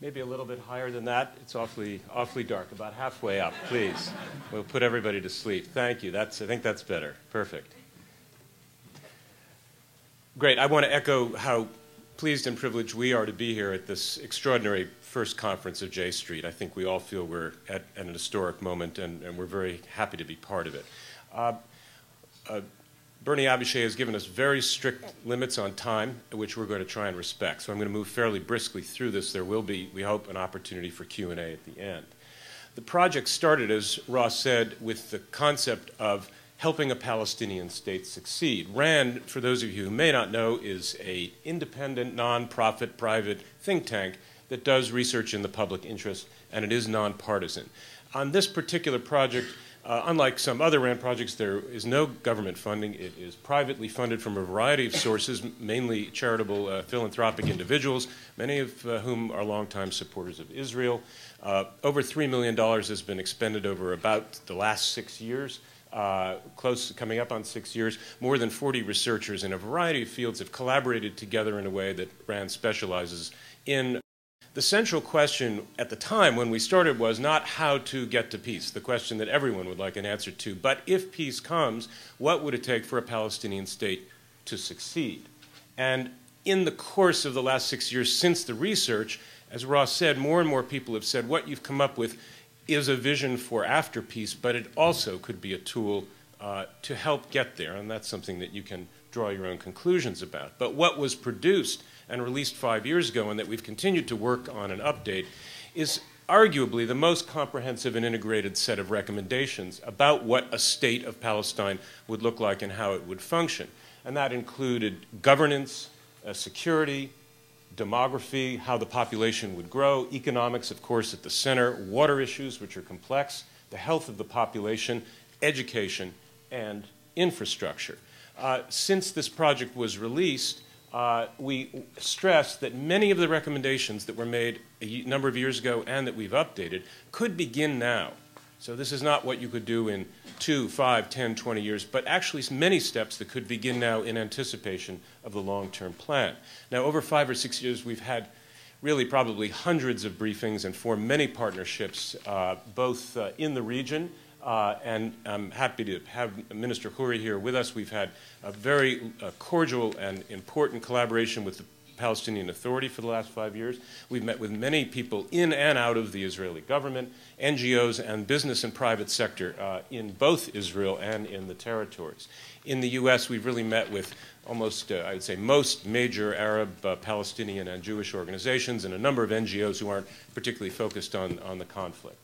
Maybe a little bit higher than that. It's awfully dark. About halfway up, please. We'll put everybody to sleep. Thank you. I think that's better. Perfect. Great. I want to echo how pleased and privileged we are to be here at this extraordinary first conference of J Street. I think we all feel we're at an historic moment, and we're very happy to be part of it. Bernie Abishay has given us very strict limits on time, which we're going to try and respect. So I'm going to move fairly briskly through this. There will be, we hope, an opportunity for Q&A at the end. The project started, as Ross said, with the concept of helping a Palestinian state succeed. RAND, for those of you who may not know, is an independent, non-profit, private think tank that does research in the public interest, and it is nonpartisan. On this particular project, unlike some other RAND projects, there is no government funding. It is privately funded from a variety of sources, mainly charitable, philanthropic individuals, many of whom are longtime supporters of Israel. Over $3 million has been expended over about the last 6 years, coming up on 6 years. More than 40 researchers in a variety of fields have collaborated together in a way that RAND specializes in. The central question at the time when we started was not how to get to peace, the question that everyone would like an answer to, but if peace comes, what would it take for a Palestinian state to succeed? And in the course of the last 6 years since the research, as Ross said, more and more people have said what you've come up with is a vision for after peace, but it also could be a tool to help get there, and that's something that you can draw your own conclusions about. But what was produced and released 5 years ago, and that we've continued to work on and update, is arguably the most comprehensive and integrated set of recommendations about what a state of Palestine would look like and how it would function. And that included governance, security, demography, how the population would grow, economics, of course, at the center, water issues, which are complex, the health of the population, education, and infrastructure. Since this project was released, we stressed that many of the recommendations that were made a number of years ago and that we've updated could begin now. So this is not what you could do in 2, 5, 10, 20 years, but actually many steps that could begin now in anticipation of the long-term plan. Now, over 5 or 6 years, we've had really probably hundreds of briefings and formed many partnerships, both in the region, and I'm happy to have Minister Khoury here with us. We've had a very cordial and important collaboration with the Palestinian Authority for the last 5 years. We've met with many people in and out of the Israeli government, NGOs, and business and private sector in both Israel and in the territories. In the U.S., we've really met with almost, I would say, most major Arab, Palestinian, and Jewish organizations and a number of NGOs who aren't particularly focused on the conflict.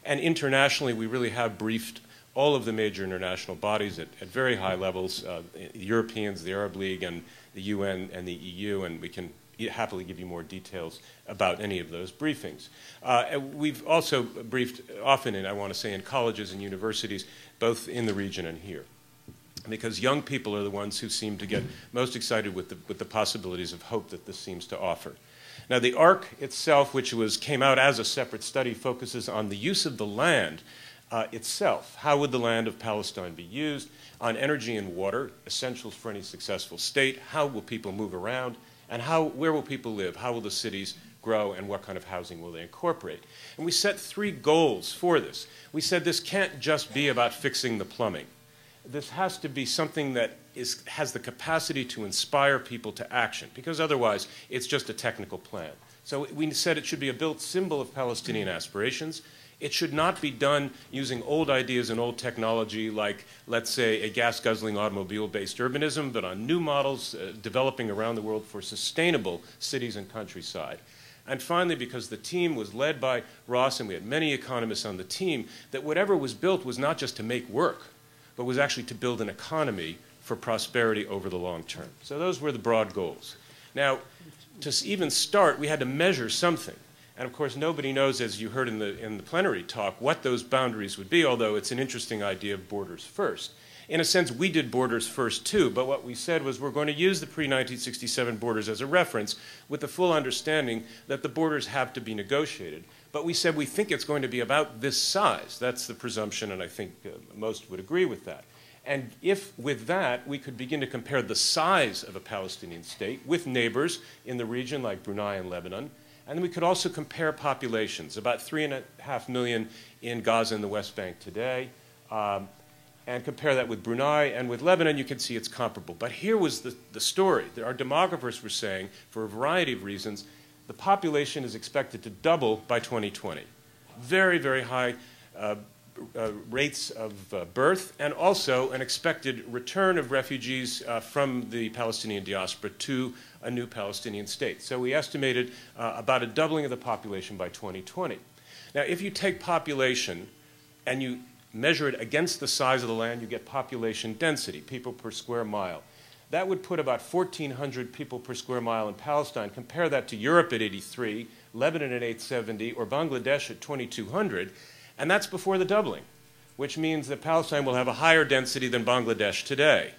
And internationally, we really have briefed all of the major international bodies at very high levels, the Europeans, the Arab League, and the UN and the EU, and we can happily give you more details about any of those briefings. We've also briefed often, I want to say, in colleges and universities, both in the region and here, because young people are the ones who seem to get most excited with the possibilities of hope that this seems to offer. Now, the Arc itself, which came out as a separate study, focuses on the use of the land itself. How would the land of Palestine be used? On energy and water, essentials for any successful state. How will people move around? And where will people live? How will the cities grow? And what kind of housing will they incorporate? And we set 3 goals for this. We said this can't just be about fixing the plumbing. This has to be something that has the capacity to inspire people to action, because otherwise it's just a technical plan. So we said it should be a built symbol of Palestinian aspirations. It should not be done using old ideas and old technology like, let's say, a gas-guzzling automobile-based urbanism, but on new models developing around the world for sustainable cities and countryside. And finally, because the team was led by Ross, and we had many economists on the team, that whatever was built was not just to make work, but was actually to build an economy for prosperity over the long term. So those were the broad goals. Now, to even start, we had to measure something. And of course, nobody knows, as you heard in the plenary talk, what those boundaries would be, although it's an interesting idea of borders first. In a sense, we did borders first too, but what we said was we're going to use the pre-1967 borders as a reference with the full understanding that the borders have to be negotiated. But we said we think it's going to be about this size. That's the presumption, and I think most would agree with that. And if, with that, we could begin to compare the size of a Palestinian state with neighbors in the region like Brunei and Lebanon, And we could also compare populations, about 3.5 million in Gaza and the West Bank today, and compare that with Brunei and with Lebanon. You can see it's comparable. But here was the story. Our demographers were saying, for a variety of reasons, the population is expected to double by 2020. Very, very high rates of birth, and also an expected return of refugees from the Palestinian diaspora to a new Palestinian state. So we estimated about a doubling of the population by 2020. Now, if you take population and you measure it against the size of the land, you get population density, people per square mile. That would put about 1,400 people per square mile in Palestine. Compare that to Europe at 83, Lebanon at 870, or Bangladesh at 2,200, and that's before the doubling, which means that Palestine will have a higher density than Bangladesh today.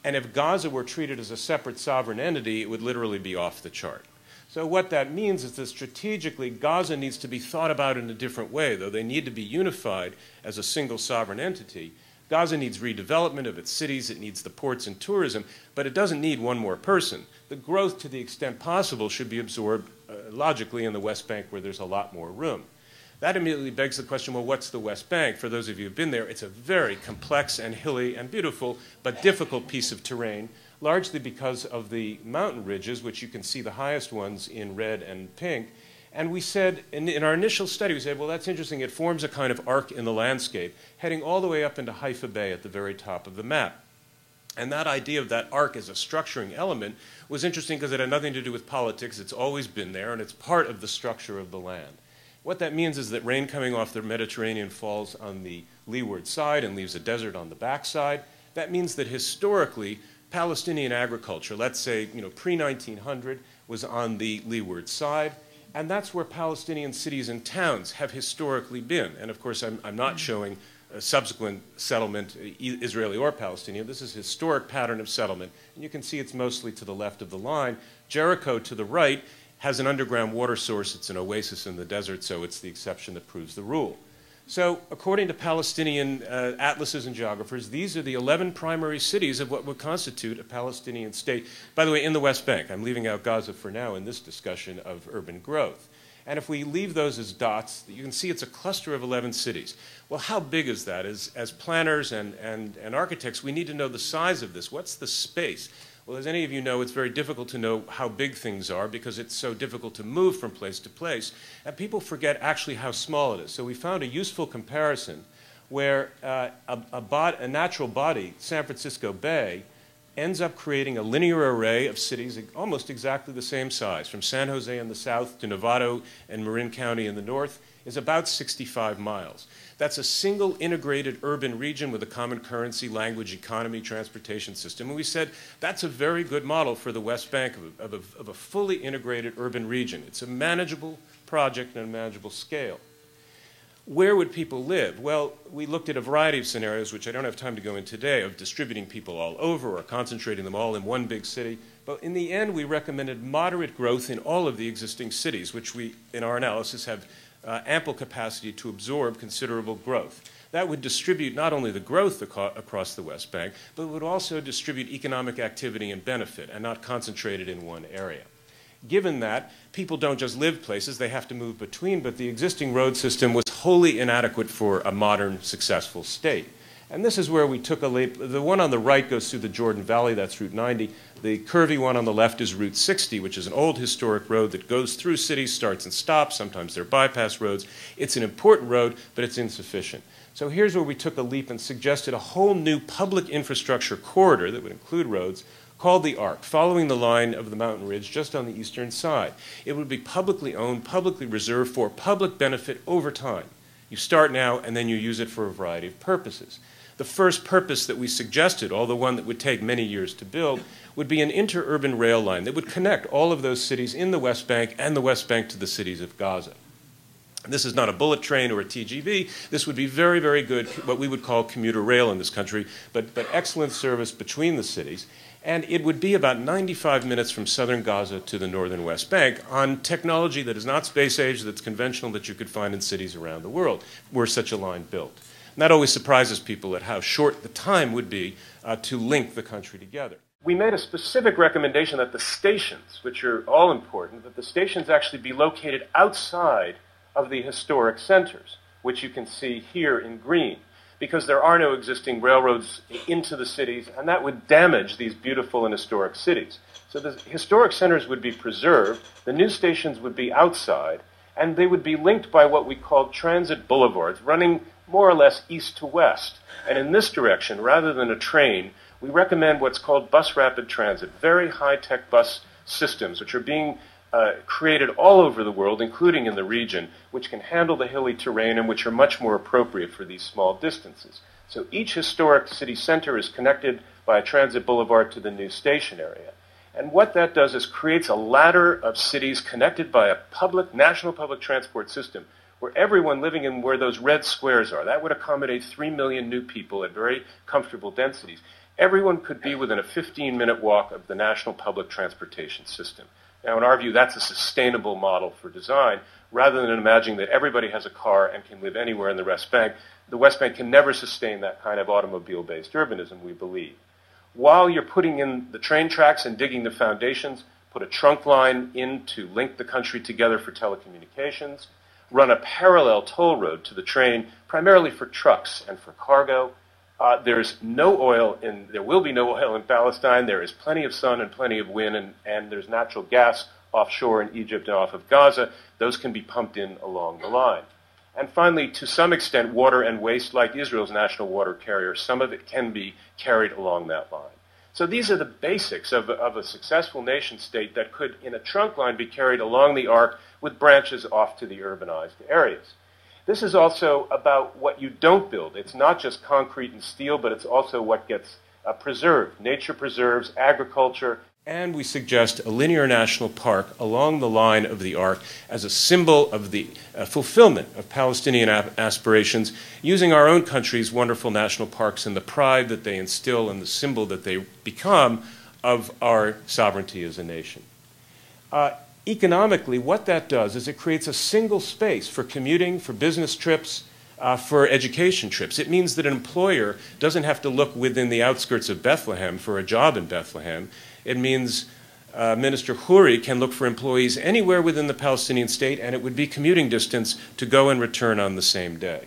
And if Gaza were treated as a separate sovereign entity, it would literally be off the chart. So what that means is that strategically, Gaza needs to be thought about in a different way. Though they need to be unified as a single sovereign entity, Gaza needs redevelopment of its cities, it needs the ports and tourism, but it doesn't need one more person. The growth, to the extent possible, should be absorbed logically in the West Bank, where there's a lot more room. That immediately begs the question, well, what's the West Bank? For those of you who have been there, it's a very complex and hilly and beautiful but difficult piece of terrain, largely because of the mountain ridges, which you can see the highest ones in red and pink. And we said, in our initial study, we said, well, that's interesting. It forms a kind of arc in the landscape, heading all the way up into Haifa Bay at the very top of the map. And that idea of that arc as a structuring element was interesting because it had nothing to do with politics. It's always been there, and it's part of the structure of the land. What that means is that rain coming off the Mediterranean falls on the leeward side and leaves a desert on the backside. That means that historically, Palestinian agriculture, let's say pre-1900, was on the leeward side, and that's where Palestinian cities and towns have historically been. And of course, I'm not showing a subsequent settlement, Israeli or Palestinian. This is a historic pattern of settlement, and you can see it's mostly to the left of the line. Jericho to the right has an underground water source. It's an oasis in the desert, so it's the exception that proves the rule. So according to Palestinian atlases and geographers, these are the 11 primary cities of what would constitute a Palestinian state. By the way, in the West Bank. I'm leaving out Gaza for now in this discussion of urban growth. And if we leave those as dots, you can see it's a cluster of 11 cities. Well, how big is that? As planners and architects, we need to know the size of this. What's the space? Well, as any of you know, it's very difficult to know how big things are because it's so difficult to move from place to place. And people forget actually how small it is. So we found a useful comparison where a natural body, San Francisco Bay, ends up creating a linear array of cities almost exactly the same size. From San Jose in the south to Novato and Marin County in the north is about 65 miles. That's a single integrated urban region with a common currency, language, economy, transportation system. And we said that's a very good model for the West Bank of a fully integrated urban region. It's a manageable project and a manageable scale. Where would people live? Well, we looked at a variety of scenarios, which I don't have time to go into today, of distributing people all over or concentrating them all in one big city. But in the end, we recommended moderate growth in all of the existing cities, which we, in our analysis, have ample capacity to absorb considerable growth. That would distribute not only the growth across the West Bank, but it would also distribute economic activity and benefit and not concentrate it in one area. Given that, people don't just live places, they have to move between, but the existing road system was wholly inadequate for a modern, successful state. And this is where we took a leap. The one on the right goes through the Jordan Valley, that's Route 90. The curvy one on the left is Route 60, which is an old historic road that goes through cities, starts and stops. Sometimes they're bypass roads. It's an important road, but it's insufficient. So here's where we took a leap and suggested a whole new public infrastructure corridor that would include roads called the Arc, following the line of the mountain ridge just on the eastern side. It would be publicly owned, publicly reserved for public benefit over time. You start now, and then you use it for a variety of purposes. The first purpose that we suggested, although one that would take many years to build, would be an interurban rail line that would connect all of those cities in the West Bank and the West Bank to the cities of Gaza. This is not a bullet train or a TGV. This would be very, very good, what we would call commuter rail in this country, but excellent service between the cities. And it would be about 95 minutes from southern Gaza to the northern West Bank on technology that is not space age, that's conventional, that you could find in cities around the world were such a line built. And that always surprises people at how short the time would be to link the country together. We made a specific recommendation that the stations, which are all important, that the stations actually be located outside of the historic centers, which you can see here in green, because there are no existing railroads into the cities, and that would damage these beautiful and historic cities. So the historic centers would be preserved, the new stations would be outside, and they would be linked by what we call transit boulevards, running more or less east to west. And in this direction, rather than a train, we recommend what's called bus rapid transit, very high-tech bus systems, which are being created all over the world, including in the region, which can handle the hilly terrain and which are much more appropriate for these small distances. So each historic city center is connected by a transit boulevard to the new station area. And what that does is creates a ladder of cities connected by a national public transport system where everyone living in where those red squares are, that would accommodate 3 million new people at very comfortable densities. Everyone could be within a 15-minute walk of the national public transportation system. Now, in our view, that's a sustainable model for design, rather than imagining that everybody has a car and can live anywhere in the West Bank. The West Bank can never sustain that kind of automobile-based urbanism, we believe. While you're putting in the train tracks and digging the foundations, put a trunk line in to link the country together for telecommunications, run a parallel toll road to the train, primarily for trucks and for cargo. There's no oil there will be no oil in Palestine. There is plenty of sun and plenty of wind, and there's natural gas offshore in Egypt and off of Gaza. Those can be pumped in along the line. And finally, to some extent, water and waste, like Israel's national water carrier, some of it can be carried along that line. So these are the basics of a successful nation state that could, in a trunk line, be carried along the arc with branches off to the urbanized areas. This is also about what you don't build. It's not just concrete and steel, but it's also what gets preserved. Nature preserves, agriculture. And we suggest a linear national park along the line of the arc as a symbol of the fulfillment of Palestinian aspirations, using our own country's wonderful national parks and the pride that they instill and the symbol that they become of our sovereignty as a nation. Economically, what that does is it creates a single space for commuting, for business trips, for education trips. It means that an employer doesn't have to look within the outskirts of Bethlehem for a job in Bethlehem. It means Minister Huri can look for employees anywhere within the Palestinian state, and it would be commuting distance to go and return on the same day.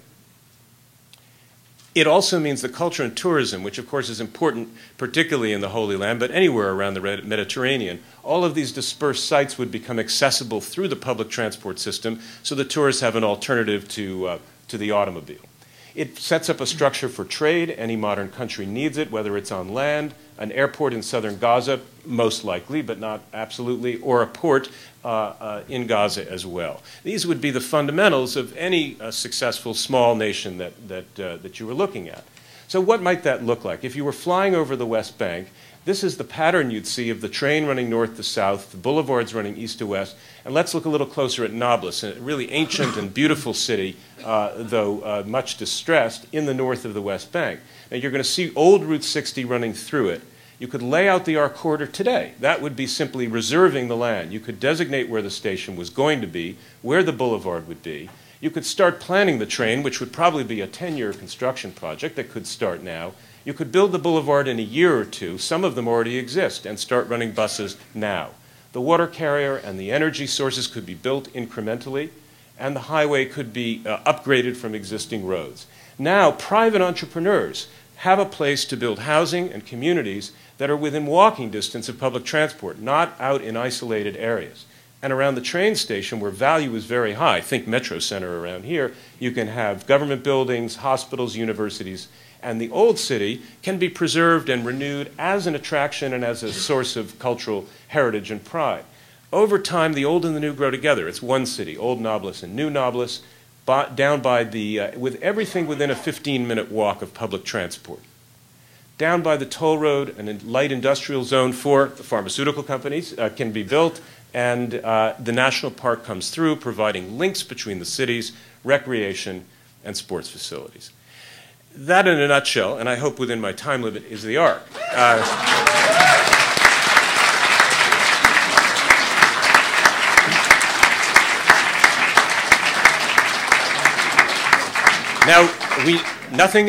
It also means that culture and tourism, which of course is important particularly in the Holy Land, but anywhere around the Mediterranean, all of these dispersed sites would become accessible through the public transport system so that tourists have an alternative to the automobile. It sets up a structure for trade. Any modern country needs it, whether it's on land, an airport in southern Gaza, most likely, but not absolutely, or a port in Gaza as well. These would be the fundamentals of any successful small nation that you were looking at. So what might that look like? If you were flying over the West Bank, this is the pattern you'd see of the train running north to south, the boulevards running east to west. And let's look a little closer at Nablus, a really ancient and beautiful city, though much distressed, in the north of the West Bank. Now you're going to see old Route 60 running through it. You could lay out the arc corridor today. That would be simply reserving the land. You could designate where the station was going to be, where the boulevard would be. You could start planning the train, which would probably be a 10-year construction project that could start now. You could build the boulevard in a year or two. Some of them already exist, and start running buses now. The water carrier and the energy sources could be built incrementally, and the highway could be upgraded from existing roads. Now, private entrepreneurs have a place to build housing and communities that are within walking distance of public transport, not out in isolated areas. And around the train station, where value is very high, think Metro Center around here, you can have government buildings, hospitals, universities, and the old city can be preserved and renewed as an attraction and as a source of cultural heritage and pride. Over time, the old and the new grow together. It's one city, Old Nablus and New Nablus, down by with everything within a 15-minute walk of public transport. Down by the toll road, and a light industrial zone for the pharmaceutical companies can be built, and the national park comes through, providing links between the cities, recreation, and sports facilities. That, in a nutshell, and I hope within my time limit, is the arc. Now, nothing